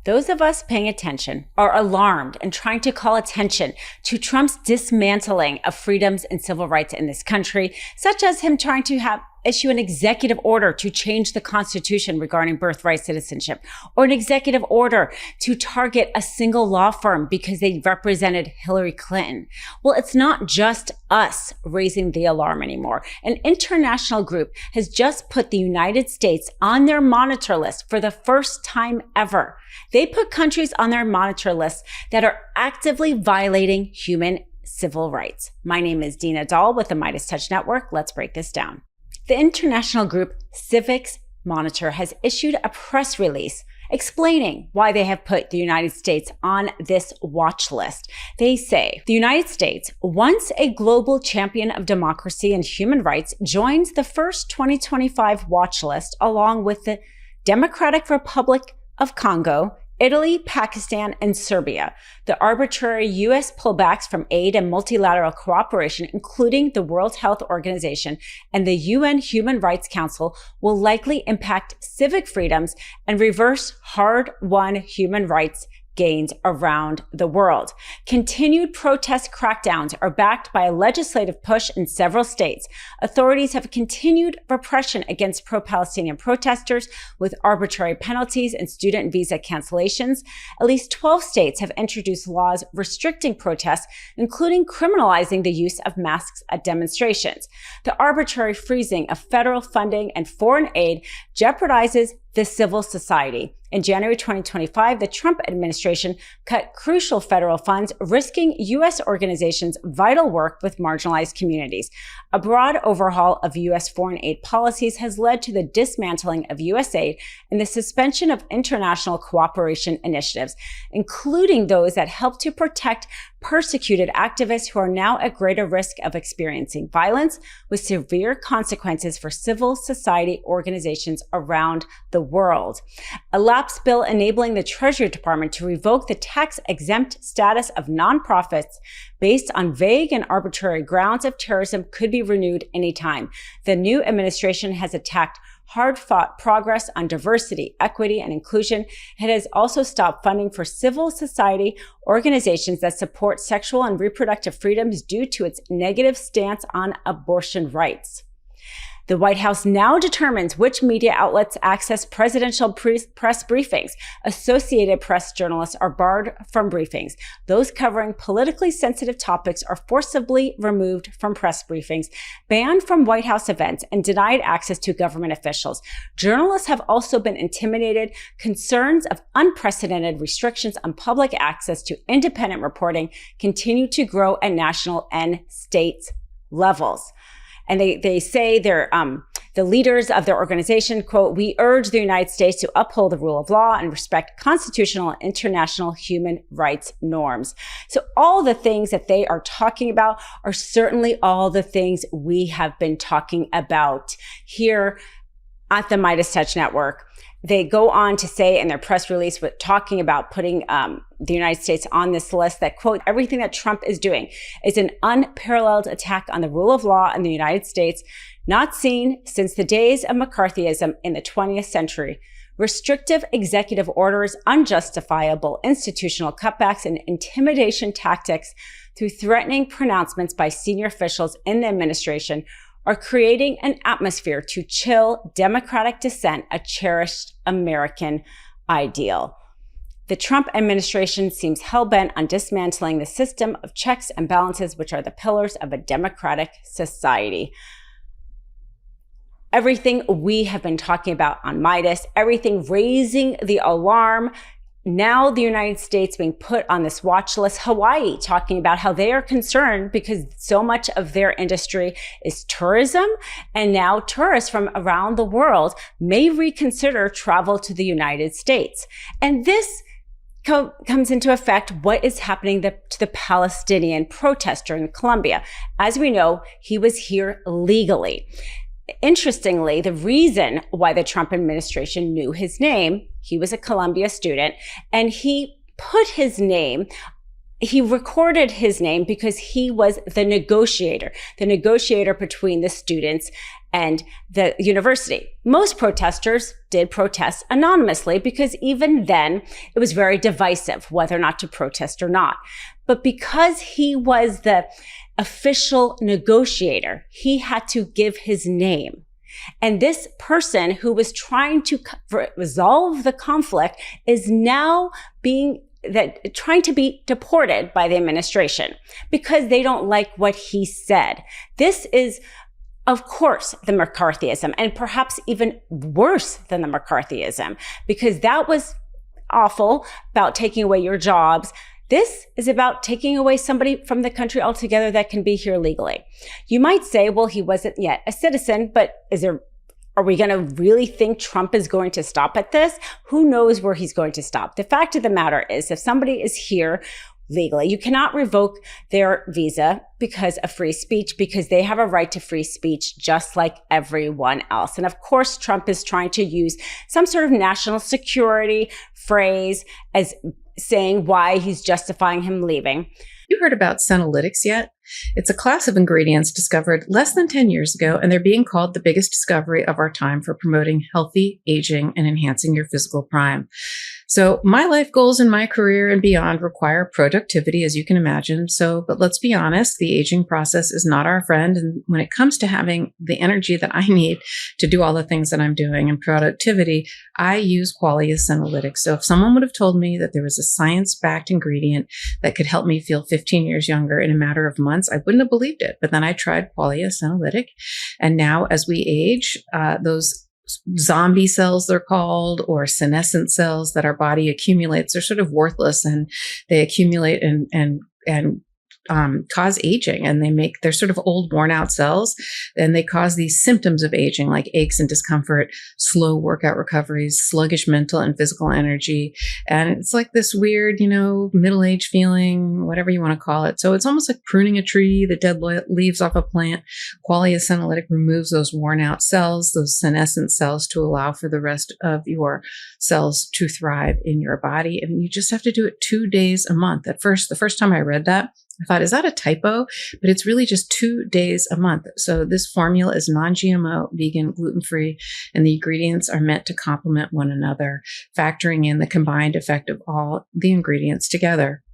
Those of us paying attention are alarmed and trying to call attention to Trump's dismantling of freedoms and civil rights in this country, such as him trying to issue an executive order to change the Constitution regarding birthright citizenship, or an executive order to target a single law firm because they represented Hillary Clinton. Well, it's not just us raising the alarm anymore. An international group has just put the United States on their monitor list for the first time ever. They put countries on their monitor list that are actively violating human civil rights. My name is Dina Doll with the MeidasTouch Network. Let's break this down. The international group Civics Monitor has issued a press release explaining why they have put the United States on this watch list. They say the United States, once a global champion of democracy and human rights, joins the first 2025 watch list along with the Democratic Republic of Congo, Italy, Pakistan, and Serbia. The arbitrary U.S. pullbacks from aid and multilateral cooperation, including the World Health Organization and the UN Human Rights Council, will likely impact civic freedoms and reverse hard-won human rights gains around the world. Continued protest crackdowns are backed by a legislative push in several states. Authorities have continued repression against pro-Palestinian protesters with arbitrary penalties and student visa cancellations. At least 12 states have introduced laws restricting protests, including criminalizing the use of masks at demonstrations. The arbitrary freezing of federal funding and foreign aid jeopardizes the civil society. In January 2025, the Trump administration cut crucial federal funds, risking U.S. organizations' vital work with marginalized communities. A broad overhaul of U.S. foreign aid policies has led to the dismantling of U.S. aid and the suspension of international cooperation initiatives, including those that help to protect persecuted activists who are now at greater risk of experiencing violence, with severe consequences for civil society organizations around the world. A lapse bill enabling the Treasury Department to revoke the tax-exempt status of nonprofits based on vague and arbitrary grounds of terrorism could be renewed anytime. The new administration has attacked hard-fought progress on diversity, equity, and inclusion. It has also stopped funding for civil society organizations that support sexual and reproductive freedoms due to its negative stance on abortion rights. The White House now determines which media outlets access presidential press briefings. Associated Press journalists are barred from briefings. Those covering politically sensitive topics are forcibly removed from press briefings, banned from White House events, and denied access to government officials. Journalists have also been intimidated. Concerns of unprecedented restrictions on public access to independent reporting continue to grow at national and state levels. And they say they're, the leaders of their organization, quote, "We urge the United States to uphold the rule of law and respect constitutional and international human rights norms." So all the things that they are talking about are certainly all the things we have been talking about here at the MeidasTouch Network. They go on to say in their press release, with talking about putting the United States on this list, that, quote, "Everything that Trump is doing is an unparalleled attack on the rule of law in the United States, not seen since the days of McCarthyism in the 20th century. Restrictive executive orders, unjustifiable institutional cutbacks, and intimidation tactics through threatening pronouncements by senior officials in the administration are creating an atmosphere to chill democratic dissent, a cherished American ideal." The Trump administration seems hell-bent on dismantling the system of checks and balances, which are the pillars of a democratic society. Everything we have been talking about on Meidas, everything raising the alarm. Now the United States being put on this watch list. Hawaii talking about how they are concerned because so much of their industry is tourism, and now tourists from around the world may reconsider travel to the United States. And this comes into effect what is happening to the Palestinian protester in Colombia. As we know, he was here legally. Interestingly, the reason why the Trump administration knew his name, he was a Columbia student, and he put his name he recorded his name because he was the negotiator between the students and the university. Most protesters did protest anonymously because even then it was very divisive whether or not to protest or not. But because he was the official negotiator, he had to give his name. And this person who was trying to resolve the conflict is now trying to be deported by the administration because they don't like what he said. This is, of course, the McCarthyism, and perhaps even worse than the McCarthyism, because that was awful about taking away your jobs. This is about taking away somebody from the country altogether that can be here legally. You might say, well, he wasn't yet a citizen, but are we going to really think Trump is going to stop at this? Who knows where he's going to stop? The fact of the matter is, if somebody is here legally, you cannot revoke their visa because of free speech, because they have a right to free speech just like everyone else. And of course, Trump is trying to use some sort of national security phrase as saying why he's justifying him leaving. You heard about Senolytics yet? It's a class of ingredients discovered less than 10 years ago, and they're being called the biggest discovery of our time for promoting healthy aging and enhancing your physical prime. So my life goals in my career and beyond require productivity, as you can imagine. But let's be honest, the aging process is not our friend. And when it comes to having the energy that I need to do all the things that I'm doing and productivity, I use Qualia Senolytic. So if someone would have told me that there was a science-backed ingredient that could help me feel 15 years younger in a matter of months, I wouldn't have believed it. But then I tried Qualia Senolytic. And now as we age, those zombie cells, they're called, or senescent cells that our body accumulates, they're sort of worthless, and they accumulate and cause aging, and they're sort of old, worn out cells, and they cause these symptoms of aging like aches and discomfort, slow workout recoveries, sluggish mental and physical energy. And it's like this weird, middle-aged feeling, whatever you want to call it. So it's almost like pruning a tree, the dead leaves off a plant. Qualia Senolytic removes those worn out cells, those senescent cells, to allow for the rest of your cells to thrive in your body. And you just have to do it 2 days a month. The first time I read that, I thought, is that a typo? But it's really just 2 days a month. So this formula is non-GMO, vegan, gluten-free, and the ingredients are meant to complement one another, factoring in the combined effect of all the ingredients together.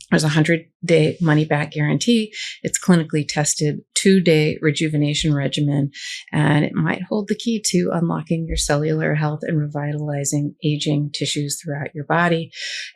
There's a 100-day money-back guarantee. It's clinically tested 2-day rejuvenation regimen, and it might hold the key to unlocking your cellular health and revitalizing aging tissues throughout your body.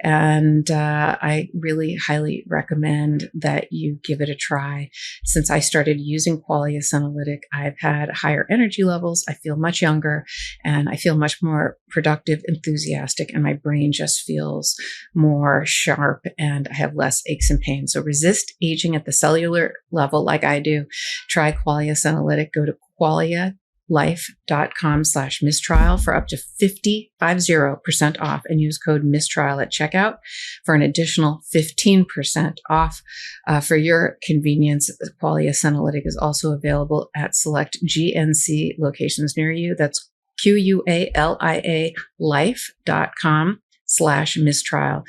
And I really highly recommend that you give it a try. Since I started using Qualia Senolytic, I've had higher energy levels. I feel much younger, and I feel much more productive, enthusiastic, and my brain just feels more sharp, and I have less aches and pains. So resist aging at the cellular level like I do. Try Qualia Senolytic. Go to qualialife.com/mistrial for up to 50% off, and use code mistrial at checkout for an additional 15% off. For your convenience, Qualia Senolytic is also available at select GNC locations near you. That's QUALIA life.com/mistrial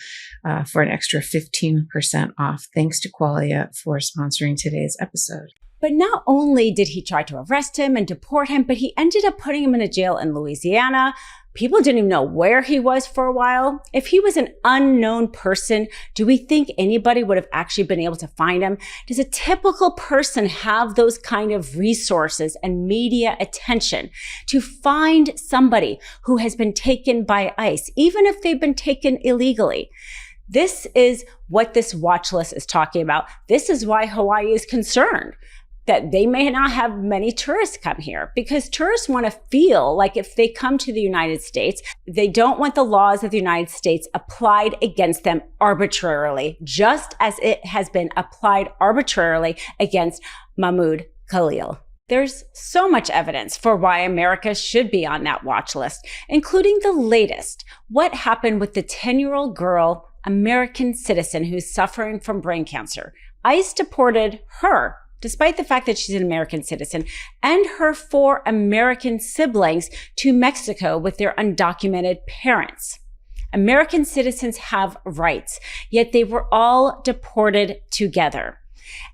for an extra 15% off. Thanks to Qualia for sponsoring today's episode. But not only did he try to arrest him and deport him, but he ended up putting him in a jail in Louisiana. People didn't even know where he was for a while. If he was an unknown person, do we think anybody would have actually been able to find him? Does a typical person have those kind of resources and media attention to find somebody who has been taken by ICE, even if they've been taken illegally? This is what this watch list is talking about. This is why Hawaii is concerned that they may not have many tourists come here, because tourists want to feel like if they come to the United States, they don't want the laws of the United States applied against them arbitrarily, just as it has been applied arbitrarily against Mahmoud Khalil. There's so much evidence for why America should be on that watch list, including the latest. What happened with the 10-year-old girl, American citizen, who's suffering from brain cancer? ICE deported her, despite the fact that she's an American citizen, and her 4 American siblings to Mexico with their undocumented parents. American citizens have rights, yet they were all deported together.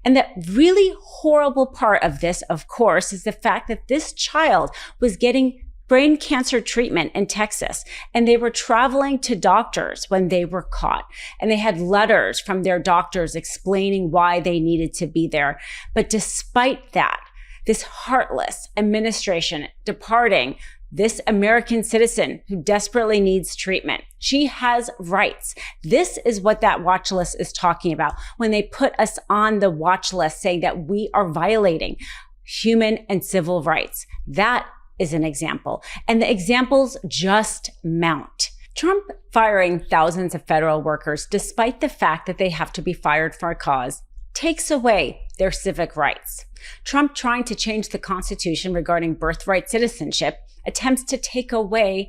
And the really horrible part of this, of course, is the fact that this child was getting brain cancer treatment in Texas, and they were traveling to doctors when they were caught. And they had letters from their doctors explaining why they needed to be there. But despite that, this heartless administration departing this American citizen who desperately needs treatment. She has rights. This is what that watch list is talking about when they put us on the watch list, saying that we are violating human and civil rights. That is an example. And the examples just mount. Trump firing thousands of federal workers, despite the fact that they have to be fired for a cause, takes away their civic rights. Trump trying to change the Constitution regarding birthright citizenship attempts to take away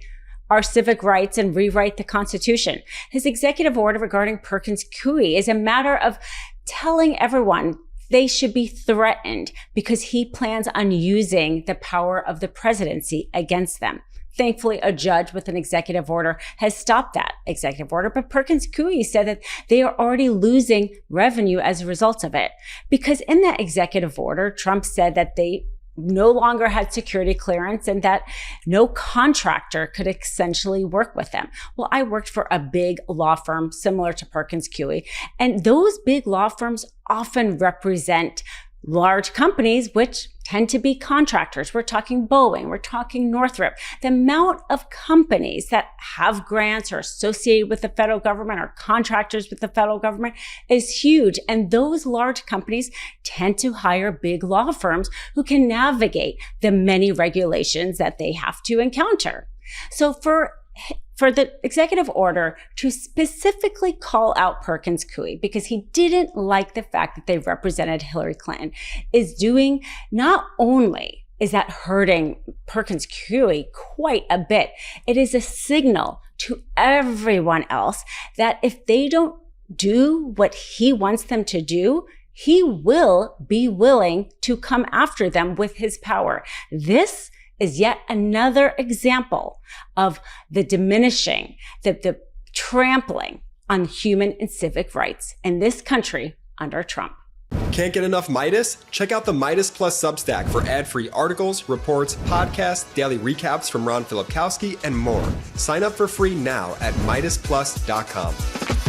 our civic rights and rewrite the Constitution. His executive order regarding Perkins Coie is a matter of telling everyone they should be threatened because he plans on using the power of the presidency against them. Thankfully, a judge with an executive order has stopped that executive order, but Perkins Coie said that they are already losing revenue as a result of it. Because in that executive order, Trump said that they no longer had security clearance and that no contractor could essentially work with them. Well, I worked for a big law firm similar to Perkins Coie, and those big law firms often represent large companies, which tend to be contractors. We're talking Boeing, we're talking Northrop. The amount of companies that have grants or associated with the federal government or contractors with the federal government is huge. And those large companies tend to hire big law firms who can navigate the many regulations that they have to encounter. So for the executive order to specifically call out Perkins Coie because he didn't like the fact that they represented Hillary Clinton is doing, not only is that hurting Perkins Coie quite a bit, it is a signal to everyone else that if they don't do what he wants them to do, he will be willing to come after them with his power. This is yet another example of the diminishing, the trampling on human and civic rights in this country under Trump. Can't get enough Meidas? Check out the Meidas Plus Substack for ad-free articles, reports, podcasts, daily recaps from Ron Filipkowski, and more. Sign up for free now at MeidasPlus.com.